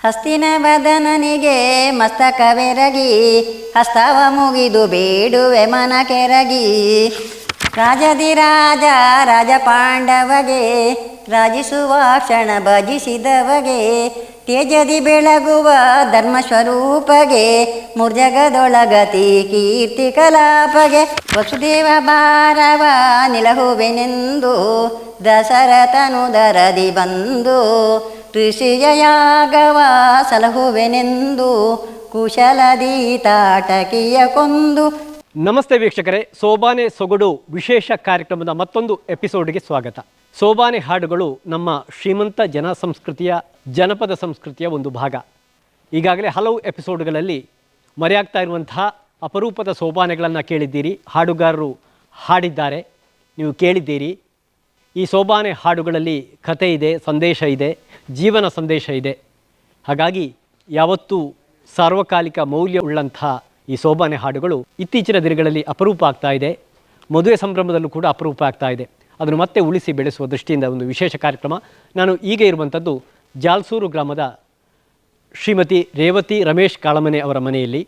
ಹಸ್ತಿನವದನನಿಗೆ ಮಸ್ತಕವೆರಗಿ ಹಸ್ತವ ಮುಗಿದು ಬೇಡುವೆ ಮನ ಕೆರಗಿ. ರಾಜ ರಾಜ ಪಾಂಡವಗೆ ರಾಜಿಸುವ ಕ್ಷಣ ಭಜಿಸಿದವಗೆ ತೇಜದಿ ಬೆಳಗುವ ಧರ್ಮಸ್ವರೂಪಗೆ ಮುರ್ಜಗದೊಳಗತಿ ಕೀರ್ತಿ ಕಲಾಪಗೆ. ವಸುದೇವ ಭಾರವ ನಿಲಹುವೆನೆಂದು ದಶರಥನು ದರದಿ ಬಂದು ಋಷಿಯಯಾಗವ ಸಲಹುವೆನೆಂದು ಕುಶಲದಿ ತಾಟಕಿಯ ಕೊಂದು. ನಮಸ್ತೆ ವೀಕ್ಷಕರೇ, ಸೋಬಾನೆ ಸೊಗಡು ವಿಶೇಷ ಕಾರ್ಯಕ್ರಮದ ಮತ್ತೊಂದು ಎಪಿಸೋಡ್ಗೆ ಸ್ವಾಗತ. ಸೋಬಾನೆ ಹಾಡುಗಳು ನಮ್ಮ ಶ್ರೀಮಂತ ಜನಪದ ಸಂಸ್ಕೃತಿಯ ಒಂದು ಭಾಗ. ಈಗಾಗಲೇ ಹಲವು ಎಪಿಸೋಡ್ಗಳಲ್ಲಿ ಮರೆಯಾಗ್ತಾ ಇರುವಂತಹ ಅಪರೂಪದ ಸೋಬಾನೆಗಳನ್ನು ಕೇಳಿದ್ದೀರಿ. ಹಾಡುಗಾರರು ಹಾಡಿದ್ದಾರೆ, ನೀವು ಕೇಳಿದ್ದೀರಿ. ಈ ಸೋಬಾನೆ ಹಾಡುಗಳಲ್ಲಿ ಕಥೆ ಇದೆ, ಸಂದೇಶ ಇದೆ, ಜೀವನ ಸಂದೇಶ ಇದೆ. ಹಾಗಾಗಿ ಯಾವತ್ತೂ ಸಾರ್ವಕಾಲಿಕ ಮೌಲ್ಯವುಳ್ಳಂಥ ಈ ಸೋಬಾನೆ ಹಾಡುಗಳು ಇತ್ತೀಚಿನ ದಿನಗಳಲ್ಲಿ ಅಪರೂಪ ಆಗ್ತಾ ಇದೆ. ಮದುವೆ ಸಂಭ್ರಮದಲ್ಲೂ ಕೂಡ ಅಪರೂಪ ಆಗ್ತಾ ಇದೆ. ಅದನ್ನು ಮತ್ತೆ ಉಳಿಸಿ ಬೆಳೆಸುವ ದೃಷ್ಟಿಯಿಂದ ಒಂದು ವಿಶೇಷ ಕಾರ್ಯಕ್ರಮ. ನಾನು ಈಗ ಇರುವಂಥದ್ದು ಜಾಲ್ಸೂರು ಗ್ರಾಮದ ಶ್ರೀಮತಿ ರೇವತಿ ರಮೇಶ್ ಕಾಳಮನೆ ಅವರ ಮನೆಯಲ್ಲಿ.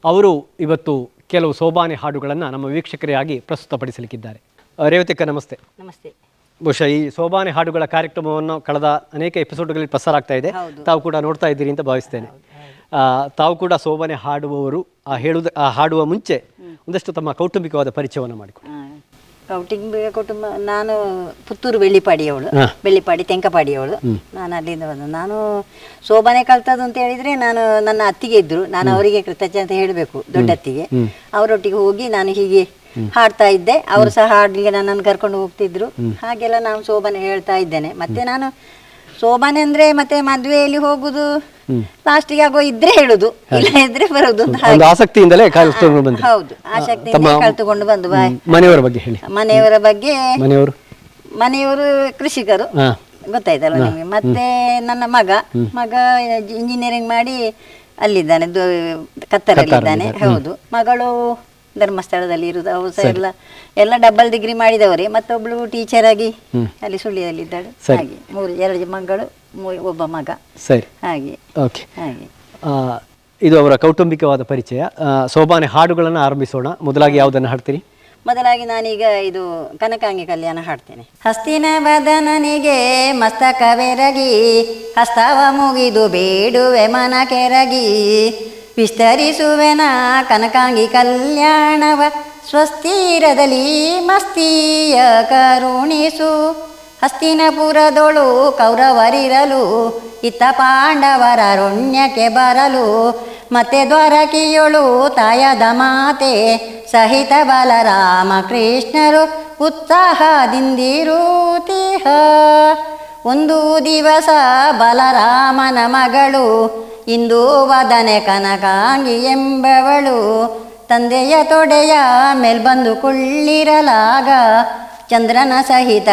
ಅವರು ಇವತ್ತು ಕೆಲವು ಸೋಬಾನೆ ಹಾಡುಗಳನ್ನು ನಮ್ಮ ವೀಕ್ಷಕರಿಗಾಗಿ ಪ್ರಸ್ತುತಪಡಿಸಲಿಕ್ಕಿದ್ದಾರೆ. ರೇವತಿಕ್ಕ ನಮಸ್ತೆ. ನಮಸ್ತೆ. ಬಹುಶಃ ಈ ಸೋಬಾನೆ ಹಾಡುಗಳ ಕಾರ್ಯಕ್ರಮವನ್ನು ಕಳೆದ ಅನೇಕ ಎಪಿಸೋಡ್ಗಳಲ್ಲಿ ಪ್ರಸಾರ ಆಗ್ತಾ ಇದೆ, ತಾವು ಕೂಡ ನೋಡ್ತಾ ಇದ್ದೀರಿ ಅಂತ ಭಾವಿಸ್ತೇನೆ. ತಾವು ಕೂಡ ಸೋಬಾನೆ ಹಾಡುವವರು. ಹಾಡುವ ಮುಂಚೆ ಒಂದಷ್ಟು ತಮ್ಮ ಕೌಟುಂಬಿಕವಾದ ಪರಿಚಯವನ್ನು ಮಾಡಿಕೊಡಿ. ಕೌಟುಂಬಿಕ ಕುಟುಂಬ, ನಾನು ಪುತ್ತೂರು ಬೆಳ್ಳಿಪಾಡಿಯವಳು, ಬೆಳ್ಳಿಪಾಡಿ ತೆಂಕಪಾಡಿಯವಳು. ನಾನು ಅಲ್ಲಿಂದ ಬಂದು ನಾನು ಸೋಬಾನೆ ಕಲ್ತದ್ದು ಅಂತ ಹೇಳಿದ್ರೆ, ನಾನು ನನ್ನ ಅತ್ತಿಗೆ ಇದ್ರು, ನಾನು ಅವರಿಗೆ ಕೃತಜ್ಞತೆ ಹೇಳಬೇಕು, ದೊಡ್ಡ ಅತ್ತಿಗೆ. ಅವರೊಟ್ಟಿಗೆ ಹೋಗಿ ನಾನು ಹೀಗೆ ಹಾಡ್ತಾ ಇದ್ದೆ, ಅವರು ಸಹ ಹಾಡ್ಲಿಕ್ಕೆ ನನ್ನನ್ನು ಕರ್ಕೊಂಡು ಹೋಗ್ತಿದ್ರು. ಹಾಗೆಲ್ಲ ನಾನು ಸೋಬಾನೆ ಹೇಳ್ತಾ ಇದ್ದೇನೆ. ಮತ್ತೆ ನಾನು ಸೋಬಾನೆ ಅಂದ್ರೆ ಮತ್ತೆ ಮದುವೆಯಲ್ಲಿ ಹೋಗುದು, ಲಾಸ್ಟಿಗೆ ಆಗೋ ಇದ್ರೆ ಹೇಳುದು, ಇಲ್ಲ ಇದ್ರೆ ಬರುದು. ಆಸಕ್ತಿಯಿಂದಲೇ ಹೌದು, ಆಸಕ್ತಿಯಿಂದ ಕಲ್ತುಕೊಂಡು ಬಂದು. ಮನೆಯವರ ಬಗ್ಗೆ ಹೇಳಿ. ಮನೆಯವರು ಕೃಷಿಕರು, ಗೊತ್ತಾಯ್ತಲ್ಲ ನಿಮಗೆ. ಮತ್ತೆ ನನ್ನ ಮಗ ಇಂಜಿನಿಯರಿಂಗ್ ಮಾಡಿ ಅಲ್ಲಿದ್ದಾನೆ, ಕತ್ತರಲ್ಲಿದ್ದಾನೆ. ಹೌದು, ಮಗಳು ಧರ್ಮಸ್ಥಳದಲ್ಲಿ ಇರುವುದು. ಅವರು ಸಹ ಎಲ್ಲ ಡಬಲ್ ಡಿಗ್ರಿ ಮಾಡಿದವರೇ. ಮತ್ತೊಬ್ಳು ಟೀಚರ್ ಆಗಿ ಅಲ್ಲಿ ಸುಳ್ಳಿಯಲ್ಲಿದ್ದಾಳೆ. ಹಾಗೆ 2 ಮಗಳು, ಒಬ್ಬ ಮಗ. ಸರಿ, ಹಾಗೆ ಹಾಗೆ ಇದು ಅವರ ಕೌಟುಂಬಿಕವಾದ ಪರಿಚಯ. ಸೋಬಾನೆ ಹಾಡುಗಳನ್ನು ಆರಂಭಿಸೋಣ. ಮೊದಲಾಗಿ ಯಾವುದನ್ನು ಹಾಡ್ತೀರಿ? ಮೊದಲಾಗಿ ನಾನೀಗ ಇದು ಕನಕಾಂಗಿ ಕಲ್ಯಾಣ ಹಾಡ್ತೇನೆ. ಹಸ್ತಿನವದನನಿಗೆ ಮಸ್ತಕವೆರಗಿ ಹಸ್ತವ ಮುಗಿದು ಬೇಡುವೆ ಮನ ಕೆರಗಿ. ವಿಸ್ತರಿಸುವೆನ ಕನಕಾಂಗಿ ಕಲ್ಯಾಣವ ಸ್ವಸ್ತಿರದಲ್ಲಿ ಮಸ್ತಿಯ ಕರುಣಿಸು. ಹಸ್ತಿನಪುರದೊಳು ಕೌರವರಿರಲು ಇತ್ತ ಪಾಂಡವರ ಅರಣ್ಯಕ್ಕೆ ಬರಲು. ಮತ್ತೆ ದ್ವಾರಕಿಯೊಳು ತಾಯದ ಮಾತೆ ಸಹಿತ ಬಲರಾಮ ಕೃಷ್ಣರು ಉತ್ಸಾಹದಿಂದಿರುತ್ತೀಹ. ಒಂದು ದಿವಸ ಬಲರಾಮನ ಮಗಳು ಇಂದು ವದನೆ ಕನಕಾಂಗಿ ಎಂಬವಳು ತಂದೆಯ ತೊಡೆಯ ಮೇಲ್ಬಂದು ಕುಳ್ಳಿರಲಾಗ ಚಂದ್ರನ ಸಹಿತ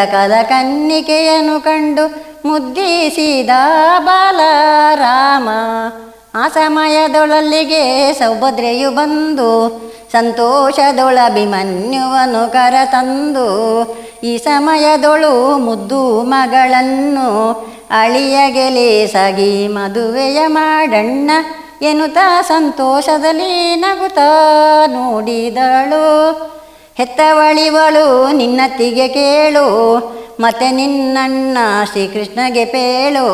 ಕನ್ನಿಕೆಯನ್ನು ಕಂಡು ಮುದ್ದಿಸಿದ ಬಲರಾಮ. ಆ ಸಮಯದೊಳಲ್ಲಿಗೆ ಸೌಭದ್ರೆಯು ಬಂದು ಸಂತೋಷದೊಳಭಿಮನ್ಯುವನು ಕರತಂದು. ಈ ಸಮಯದೊಳು ಮುದ್ದು ಮಗಳನ್ನು ಅಳಿಯಗೆಲೆ ಸಗಿ ಮದುವೆಯ ಮಾಡಣ್ಣ ಎನ್ನುತ್ತ ಸಂತೋಷದಲ್ಲಿ ನಗುತ್ತಾ ನೋಡಿದಳು. ಹೆತ್ತವಳಿವಳು ನಿನ್ನತ್ತಿಗೆ ಕೇಳು, ಮತ್ತೆ ನಿನ್ನಣ್ಣ ಶ್ರೀಕೃಷ್ಣಗೆ ಪೇಳು.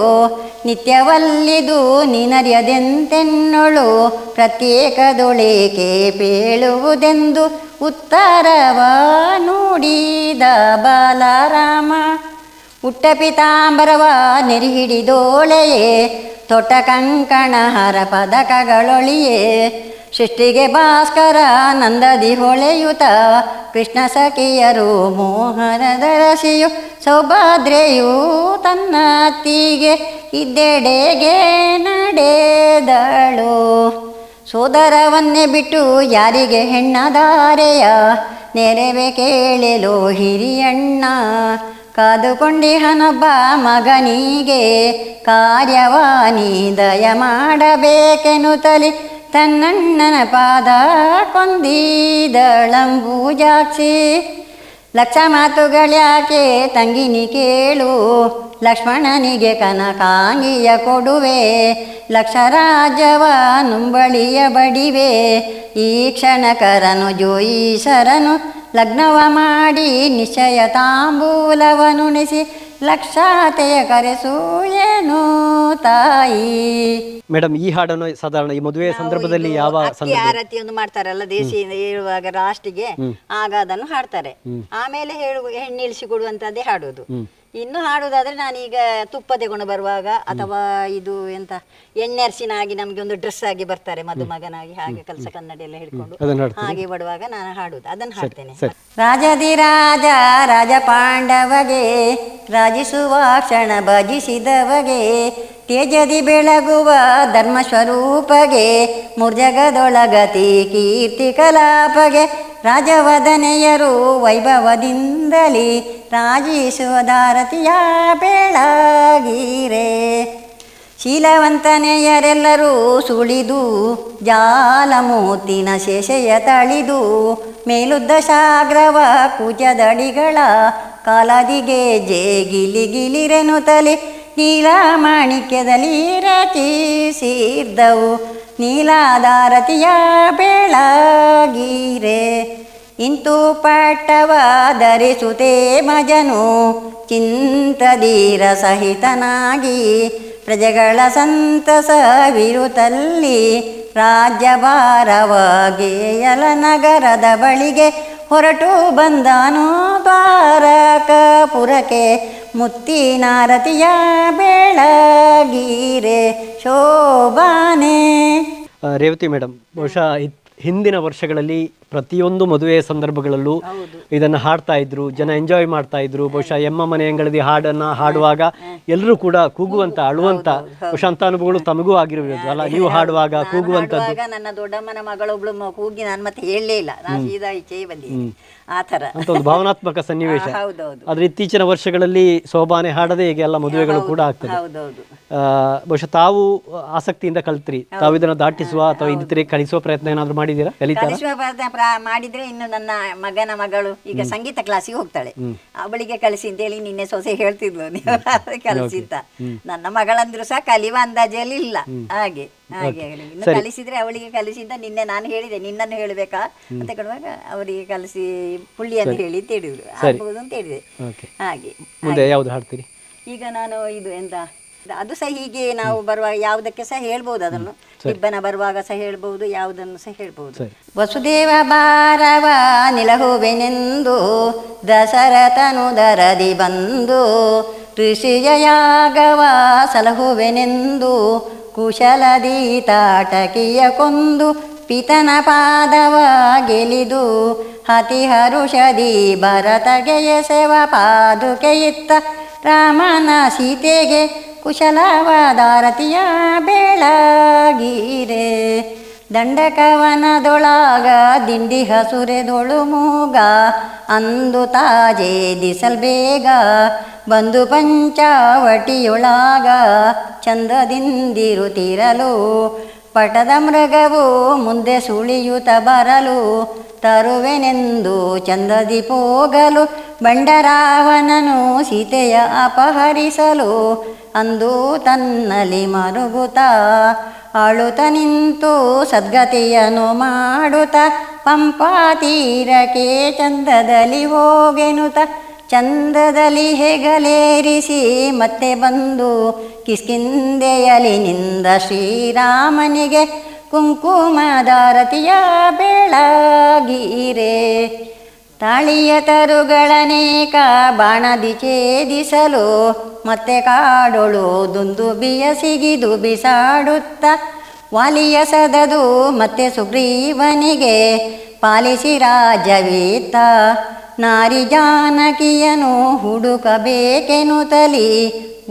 ನಿತ್ಯವಲ್ಲಿದು ನೀನರಿಯದೆಂತೆನ್ನೊಳು ಪ್ರತ್ಯೇಕದೊಳೇಕೆ ಪೇಳುವುದೆಂದು ಉತ್ತರವ ನುಡಿದ ಬಲರಾಮ. ಉಟ್ಟ ಪಿತಾಂಬರವ ನೆರಿಹಿಡಿದೋಳೆಯೇ ತೊಟ್ಟ ಕಂಕಣ ಹರ ಪದಕಗಳೊಳಿಯೇ. ಸೃಷ್ಟಿಗೆ ಭಾಸ್ಕರ ನಂದದಿ ಹೊಳೆಯುತ ಕೃಷ್ಣ ಸಖಿಯರು ಮೋಹನದ ರಸಿಯು. ಸೌಭದ್ರೆಯು ತನ್ನತ್ತಿಗೆ ಇದ್ದೆಡೆಗೆ ನಡೆದಳು. ಸೋದರವನ್ನೇ ಬಿಟ್ಟು ಯಾರಿಗೆ ಹೆಣ್ಣದಾರೆಯ ನೆರವೆ ಕೇಳಲು ಹಿರಿಯಣ್ಣ. ಕಾದುಕೊಂಡಿಹನೊಬ್ಬ ಮಗನಿಗೆ ಕಾರ್ಯವಾನಿ ದಯ ಮಾಡಬೇಕೆನ್ನುತ್ತಲಿ ತನ್ನಣ್ಣನ ಪಾದ ಕೊಂದಿದಳಂಬೂಜಾಕ್ಷಿ. ಲಕ್ಷ ಮಾತುಗಳ್ಯಾಕೆ ತಂಗಿನಿ ಕೇಳು, ಲಕ್ಷ್ಮಣನಿಗೆ ಕನಕಾಂಗಿಯ ಕೊಡುವೆ, ಲಕ್ಷ ರಾಜ್ಯವ ನುಂಬಳಿಯ ಬಡಿವೆ, ಈ ಕ್ಷಣಕರನು ಜೋಯಿಸರನು ಲಗ್ನವ ಮಾಡಿ ನಿಶ್ಚಯ ತಾಂಬೂಲವನುಣಿಸಿ ಲಕ್ಷಾತೆಯ ಕರೆಸು ಏನು ತಾಯಿ. ಮೇಡಮ್, ಈ ಹಾಡನ್ನು ಸಾಧಾರಣ ಈ ಮದುವೆ ಸಂದರ್ಭದಲ್ಲಿ ಯಾವ ಆರತಿಯನ್ನು ಮಾಡ್ತಾರಲ್ಲ ದೇಶಿ ಹೇಳುವಾಗ ಲಾಸ್ಟಿಗೆ, ಆಗ ಅದನ್ನು ಹಾಡ್ತಾರೆ. ಆಮೇಲೆ ಹೆಣ್ಣಿಳಿಸಿ ಕೊಡುವಂತದ್ದೇ ಹಾಡೋದು. ಇನ್ನು ಹಾಡುದಾದ್ರೆ ನಾನೀಗ ತುಪ್ಪ ತಗೊಂಡು ಬರುವಾಗ ಅಥವಾ ಇದು ಎಂತ ಎಣ್ಣೆರ್ಸಿನಾಗಿ ನಮ್ಗೆ ಒಂದು ಡ್ರೆಸ್ ಆಗಿ ಬರ್ತಾರೆ ಮದುಮಗನಾಗಿ, ಹಾಗೆ ಕಲಸ ಕನ್ನಡಿ ಎಲ್ಲ ಹಿಡ್ಕೊಂಡು ಹಾಗೆ ಬರುವಾಗ ನಾನು ಹಾಡುದು, ಅದನ್ನು ಹಾಡ್ತೇನೆ. ರಾಜ ರಾಜ ಪಾಂಡವಗೆ ರಾಜಿಸುವ ಕ್ಷಣ ಭಜಿಸಿದವಗೆ, ತೇಜದಿ ಬೆಳಗುವ ಧರ್ಮ ಸ್ವರೂಪಗೆ, ಮುರ್ಜಗದೊಳಗತಿ ಕೀರ್ತಿ ಕಲಾಪಗೆ, ರಾಜವದನೆಯರು ವೈಭವದಿಂದಲೇ ರಾಜಿಸುವ ದಾರತಿಯ ಬೆಳಗಿರೆ. ಶೀಲವಂತನೆಯರೆಲ್ಲರೂ ಸುಳಿದು ಜಾಲಮೂತಿನ ಶೇಷೆಯ ತಳಿದು, ಮೇಲುದ್ದ ಶಾಗ್ರವ ಕುಜದಡಿಗಳ ಕಾಲದಿಗೆ ಜೇ ಗಿಲಿರೆನು ತಲೆ, ನೀಲ ಮಾಣಿಕ್ಯದಲ್ಲಿ ರಚಿಸಿದ್ದವು ನೀಲಾದಾರತಿಯ ಬೆಳಗಿರೆ. ಇಂತು ಪಟ್ಟವ ಧರಿಸುತ್ತೆ ಮಜನು ಚಿಂತಧೀರ ಸಹಿತನಾಗಿ, ಪ್ರಜೆಗಳ ಸಂತಸವಿರುತ್ತಲ್ಲಿ ರಾಜ್ಯಭಾರವಾಗೇಯಲ ನಗರದ ಬಳಿಗೆ ಹೊರಟು ಬಂದಾನು ದ್ವಾರಕಪುರಕ್ಕೆ, ಮುತ್ತಿನಾರತಿಯ ಬೆಳಗಿರೆ ಶೋಭಾನೆ. ರೇವತಿ ಮೇಡಮ್, ಬಹುಶಃ ಹಿಂದಿನ ವರ್ಷಗಳಲ್ಲಿ ಪ್ರತಿಯೊಂದು ಮದುವೆ ಸಂದರ್ಭಗಳಲ್ಲೂ ಇದನ್ನು ಹಾಡ್ತಾ ಇದ್ರು, ಜನ ಎಂಜಾಯ್ ಮಾಡ್ತಾ ಇದ್ರು. ಬಹುಶಃ ಎಮ್ಮ ಮನೆ ಅಂಗಳದಿ ಹಾಡನ್ನ ಹಾಡುವಾಗ ಎಲ್ಲರೂ ಕೂಡ ಕೂಗುವಂತ ಅಳುವಂತ ಬಹುಶಃ ಅಂತ ಅನುಭವಗಳು ತಮಗೂ ಆಗಿರಬಹುದು ಅಲ್ಲ? ನೀವು ಹಾಡುವಾಗ ಕೂಗುವಂತದ್ದು. ನನ್ನ ದೊಡ್ಡಮ್ಮನ ಮಗಳೊಬ್ಳು ಕೂಗಿ ನಾನು ಮತ್ತೆ ಹೇಳಲೇ ಇಲ್ಲ, ನಾನು ಸೀದಾ ಈಚೆ ಬಂದಿದ್ದೀನಿ ಆ ಥರ ಅಂತ ಒಂದು ಭಾವನಾತ್ಮಕ ಸನ್ನಿವೇಶ. ಹೌದೌದು. ಆದ್ರೆ ಇತ್ತೀಚಿನ ವರ್ಷಗಳಲ್ಲಿ ಸೋಬಾನೆ ಹಾಡದೆ ಹೀಗೆ ಎಲ್ಲ ಮದುವೆಗಳು ಕೂಡ ಆಗ್ತದೆ. ಹೌದೌದು. ಬಹುಶಃ ತಾವು ಆಸಕ್ತಿಯಿಂದ ಕಲ್ತ್ರಿ, ತಾವು ಇದನ್ನ ದಾಟಿಸುವ ಅಥವಾ ಇನ್ನಿತರೆ ಕಲಿಸುವ ಪ್ರಯತ್ನ ಏನಾದ್ರು ಮಾಡಿದ್ದೀರಾ? ಕಲಿಸುವ ಪ್ರಯತ್ನ ಮಾಡಿದ್ರೆ ಇನ್ನು ನನ್ನ ಮಗನ ಮಗಳು ಈಗ ಸಂಗೀತ ಕ್ಲಾಸಿಗೆ ಹೋಗ್ತಾಳೆ, ಅವಳಿಗೆ ಕಲಿಸಿ ಅಂತೇಳಿ ನಿನ್ನೆ ಸೊಸೆ ಹೇಳ್ತಿದ್ಲು, ನೀವು ಕಲಿಸಿದ್ದ. ನನ್ನ ಮಗಳಂದ್ರು ಸಹ ಕಲಿಯುವ ಅಂದಾಜಲ್ಲಿ ಇಲ್ಲ. ಹಾಗೆ ಹಾಗೆ ಇನ್ನು ಕಲಿಸಿದ್ರೆ ಅವಳಿಗೆ ಕಲಿಸಿದ್ದ. ನಿನ್ನೆ ನಾನು ಹೇಳಿದೆ ನಿನ್ನನ್ನು ಹೇಳಬೇಕಾ ಅಂತ ಕೊಡುವಾಗ ಅವರಿಗೆ ಕಲಿಸಿ ಪುಳ್ಳಿ ಅಂತ ಹೇಳಿ ಅಂತ ಹೇಳಿದ್ರು, ಆಗ್ಬಹುದು ಅಂತ ಹೇಳಿದೆ. ಹಾಗೆ ಮುಂದೆ ಯಾವ್ದು ಹಾಡ್ತೀರಿ? ಈಗ ನಾನು ಇದು ಎಂತ ಅದು ಸಹ ಹೀಗೆ ನಾವು ಬರುವಾಗ ಯಾವುದಕ್ಕೆ ಸಹ ಹೇಳ್ಬಹುದು, ಅದನ್ನು ಇಬ್ಬನ ಬರುವಾಗ ಸಹ ಹೇಳ್ಬಹುದು, ಯಾವುದನ್ನು ಸಹ ಹೇಳ್ಬಹುದು. ವಸುದೇವ ಬಾರವ ನಿಲಹುವೆನೆಂದು ದಶರಥನು ದರದಿ ಬಂದು, ಋಷಿಯಯಾಗವ ಸಲಹುವೆನೆಂದು ಕುಶಲದಿ ತಾಟಕಿಯ ಕೊಂದು, ಪಿತನ ಪಾದವ ಗೆಲಿದು ಹತಿ ಹರುಷದಿ ಭರತಗೆ ಎಸೆವ ಪಾದುಕೆಯಿತ್ತ, ರಾಮನ ಸೀತೆಗೆ ಕುಶಲವಾದಾರತಿಯ ಬೆಳಗಿರೆ. ದಂಡಕವನದೊಳಗ ದಿಂಡಿ ಹಸುರೆದೊಳು ಮೂಗ, ಅಂದು ತಾಜೆ ದಿಸಲ್ ಬೇಗ ಬಂದು ಪಂಚಾವಟಿಯೊಳಗ ಚಂದದಿಂದಿರುತ್ತಿರಲು, ಪಟದ ಮೃಗವು ಮುಂದೆ ಸುಳಿಯುತ್ತ ಬರಲು, ತರುವೆನೆಂದು ಚಂದದಿ ಪೋಗಲು, ಬಂಡರಾವಣನು ಸೀತೆಯ ಅಪಹರಿಸಲು, ಅಂದು ತನ್ನಲ್ಲಿ ಮರುಗುತ್ತ ಅಳುತ್ತ ನಿಂತು ಸದ್ಗತಿಯನ್ನು ಮಾಡುತ್ತ, ಪಂಪಾ ತೀರಕ್ಕೆ ಚಂದದಲ್ಲಿ ಹೋಗೆನುತ ಚಂದದಲ್ಲಿ ಹೆಗಲೇರಿಸಿ ಮತ್ತೆ ಬಂದು, ಕಿಷ್ಕಿಂಧೆಯಲ್ಲಿ ನಿಂದ ಶ್ರೀರಾಮನಿಗೆ ಕುಂಕುಮದಾರತಿಯ ಬೆಳಗಿರೆ. ತಾಳಿಯ ತರುಗಳನೇಕ ಬಾಣದಿ ಛೇದಿಸಲು, ಮತ್ತೆ ಕಾಡೊಳು ದುಂದುಬಿಯ ಸಿಗಿದು ಬಿಸಾಡುತ್ತ, ವಾಲಿಯ ಸದದು ಮತ್ತೆ ಸುಗ್ರೀವನಿಗೆ ಪಾಲಿಸಿ ರಾಜ್ಯವಿತ್ತ, ನಾರಿ ಜಾನಕಿಯನು ಹುಡುಕಬೇಕೆನುತಲಿ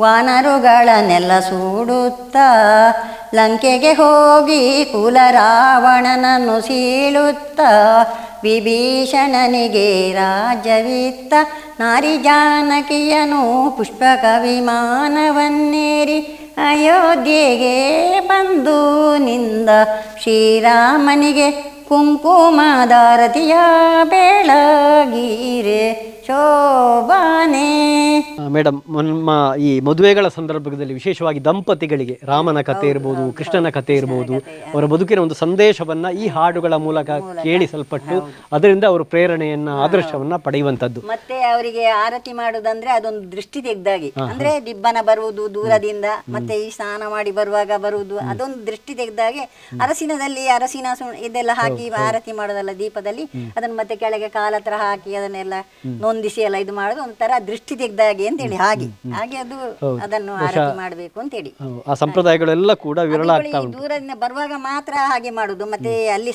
ವಾನರುಗಳನ್ನೆಲ್ಲ ಸೂಡುತ್ತ, ಲಂಕೆಗೆ ಹೋಗಿ ಕುಲರಾವಣನನ್ನು ಸೀಳುತ್ತ, ವಿಭೀಷಣನಿಗೆ ರಾಜ್ಯವಿತ್ತ, ನಾರಿ ಜಾನಕಿಯನು ಪುಷ್ಪಕ ವಿಮಾನವನ್ನೇರಿ ಅಯೋಧ್ಯೆಗೆ ಬಂದು ನಿಂದ, ಶ್ರೀರಾಮನಿಗೆ ಕುಂಕುಮದಾರತಿಯ ಬೆಳಗಿರೆ ಶೋಭಾನೆ. ಮೇಡಮ್, ನಮ್ಮ ಈ ಮದುವೆಗಳ ಸಂದರ್ಭದಲ್ಲಿ ವಿಶೇಷವಾಗಿ ದಂಪತಿಗಳಿಗೆ ರಾಮನ ಕಥೆ ಇರ್ಬೋದು, ಕೃಷ್ಣನ ಕಥೆ ಇರ್ಬೋದು, ಅವರ ಬದುಕಿನ ಒಂದು ಸಂದೇಶವನ್ನ ಈ ಹಾಡುಗಳ ಮೂಲಕ ಕೇಳಿಸಲ್ಪಟ್ಟು ಅದರಿಂದ ಅವರು ಪ್ರೇರಣೆಯನ್ನ, ಆದರ್ಶವನ್ನ ಪಡೆಯುವಂತದ್ದು. ಮತ್ತೆ ಅವರಿಗೆ ಆರತಿ ಮಾಡುದಂದ್ರೆ ಅದೊಂದು ದೃಷ್ಟಿ ತೆಗ್ದಾಗಿ, ಅಂದ್ರೆ ದಿಬ್ಬನ ಬರುವುದು ದೂರದಿಂದ, ಮತ್ತೆ ಈ ಸ್ನಾನ ಮಾಡಿ ಬರುವಾಗ ಬರುವುದು, ಅದೊಂದು ದೃಷ್ಟಿ ತೆಗ್ದಾಗೆ ಅರಸಿನದಲ್ಲಿ ಅರಸಿನ ಇದೆಲ್ಲ ಹಾಕಿ ಆರತಿ ಮಾಡೋದಲ್ಲ ದೀಪದಲ್ಲಿ, ಅದನ್ನ ಮತ್ತೆ ಕೆಳಗೆ ಕಾಲತ್ರ ಹಾಕಿ ಅದನ್ನೆಲ್ಲ ನೊಂದಿಸಿ ಎಲ್ಲ ಇದು ಮಾಡೋದು ಒಂಥರ ದೃಷ್ಟಿ ತೆಗ್ದಾಗೆ ಅಂತೇಳಿ, ಹಾಗೆ ಅದು ಅದನ್ನು ಆರತಿ ಮಾಡಬೇಕು ಅಂತೇಳಿ. ಆ ಸಂಪ್ರದಾಯಗಳೆಲ್ಲ ಕೂಡ ವಿರಳ ಆಗ್ತಾ ಉಂಟು. ದೂರದಿಂದ ಬರುವಾಗ ಮಾತ್ರ ಹಾಗೆ ಮಾಡುದು. ಮತ್ತೆ ಅಲ್ಲಿ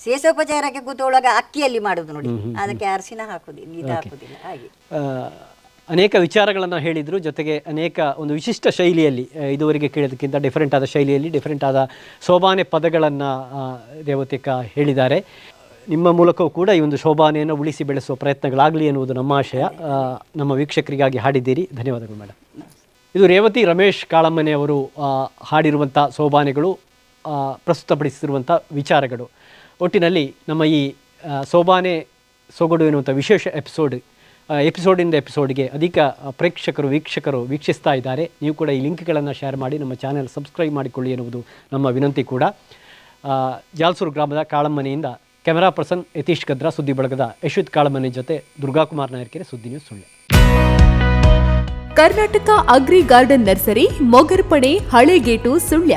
ಶೇಷೋಪಚಾರಕ್ಕೆ ಕೂತೊಳಗ ಅಕ್ಕಿಯಲ್ಲಿ ಮಾಡುದು ನೋಡಿ, ಅದಕ್ಕೆ ಅರಸಿನ ಹಾಕುದಿಲ್ಲ, ಇದು ಹಾಕುದಿಲ್ಲ. ಹಾಗೆ ಅನೇಕ ವಿಚಾರಗಳನ್ನು ಹೇಳಿದ್ರು, ಜೊತೆಗೆ ಅನೇಕ ಒಂದು ವಿಶಿಷ್ಟ ಶೈಲಿಯಲ್ಲಿ, ಇದುವರೆಗೆ ಕೇಳೋದಕ್ಕಿಂತ ಡಿಫರೆಂಟ್ ಆದ ಶೈಲಿಯಲ್ಲಿ ಡಿಫರೆಂಟ್ ಆದ ಸೋಬಾನೆ ಪದಗಳನ್ನು ರೇವತಿಕ ಹೇಳಿದ್ದಾರೆ. ನಿಮ್ಮ ಮೂಲಕವೂ ಕೂಡ ಈ ಒಂದು ಶೋಭಾನೆಯನ್ನು ಉಳಿಸಿ ಬೆಳೆಸುವ ಪ್ರಯತ್ನಗಳಾಗಲಿ ಎನ್ನುವುದು ನಮ್ಮ ಆಶಯ. ನಮ್ಮ ವೀಕ್ಷಕರಿಗಾಗಿ ಹಾಡಿದ್ದೀರಿ, ಧನ್ಯವಾದಗಳು ಮೇಡಮ್. ಇದು ರೇವತಿ ರಮೇಶ್ ಕಾಳಮ್ಮನೆ ಅವರು ಹಾಡಿರುವಂಥ ಸೋಬಾನೆಗಳು, ಪ್ರಸ್ತುತಪಡಿಸಿರುವಂಥ ವಿಚಾರಗಳು. ಒಟ್ಟಿನಲ್ಲಿ ನಮ್ಮ ಈ ಸೋಬಾನೆ ಸೊಗಡು ಎನ್ನುವಂಥ ವಿಶೇಷ ಎಪಿಸೋಡಿಂದ ಎಪಿಸೋಡ್ಗೆ ಅಧಿಕ ಪ್ರೇಕ್ಷಕರು, ವೀಕ್ಷಕರು ವೀಕ್ಷಿಸ್ತಾ ಇದ್ದಾರೆ. ನೀವು ಕೂಡ ಈ ಲಿಂಕ್ಗಳನ್ನು ಶೇರ್ ಮಾಡಿ ನಮ್ಮ ಚಾನೆಲ್ ಸಬ್ಸ್ಕ್ರೈಬ್ ಮಾಡಿಕೊಳ್ಳಿ ಎನ್ನುವುದು ನಮ್ಮ ವಿನಂತಿ ಕೂಡ. ಜಾಲ್ಸೂರು ಗ್ರಾಮದ ಕಾಳಮ್ಮನೆಯಿಂದ ಕ್ಯಾಮೆರಾ ಪರ್ಸನ್ ಯತೀಶ್ ಗದ್ರಾ, ಸುದ್ದಿ ಬಳಗದ ಯಶವಂತ್ ಕಾಳಮ್ಮನೆ ಜೊತೆ ದುರ್ಗಾಕುಮಾರ್ ನಾಯರ್ಕೆರೆ, ಸುದ್ದಿ news Sullia. Karnataka agri garden nursery, Mogarpane, Halegate, Sullia.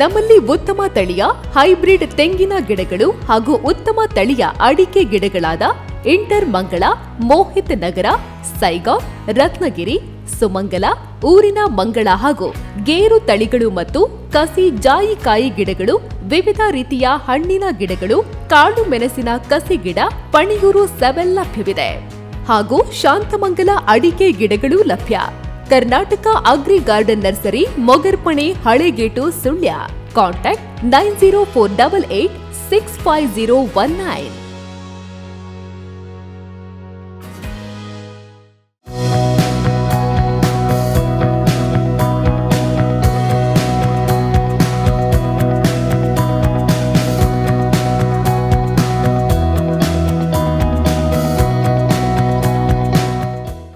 ನಮ್ಮಲ್ಲಿ ಉತ್ತಮ ತಳಿಯ ಹೈಬ್ರಿಡ್ ತೆಂಗಿನ ಗಿಡಗಳು ಹಾಗೂ ಉತ್ತಮ ತಳಿಯ ಅಡಿಕೆ ಗಿಡಗಳಾದ ಇಂಟರ್ ಮಂಗಳ, ಮೋಹಿತ್ ನಗರ, ಸೈಗಾವ್, ರತ್ನಗಿರಿ, ಸುಮಂಗಲ, ಊರಿನ ಮಂಗಳ ಹಾಗೂ ಗೇರು ತಳಿಗಳು ಮತ್ತು ಕಸಿ ಜಾಯಿಕಾಯಿ ಗಿಡಗಳು, ವಿವಿಧ ರೀತಿಯ ಹಣ್ಣಿನ ಗಿಡಗಳು, ಕಾಳು ಮೆಣಸಿನ ಕಸಿ ಗಿಡ, ಪಣಿಯೂರು 7 ಲಭ್ಯವಿದೆ ಹಾಗೂ ಶಾಂತಮಂಗಲ ಅಡಿಕೆ ಗಿಡಗಳು ಲಭ್ಯ. Karnataka agri garden nursery, Mogarpane, Halegate, Sullia. Contact 9048865019.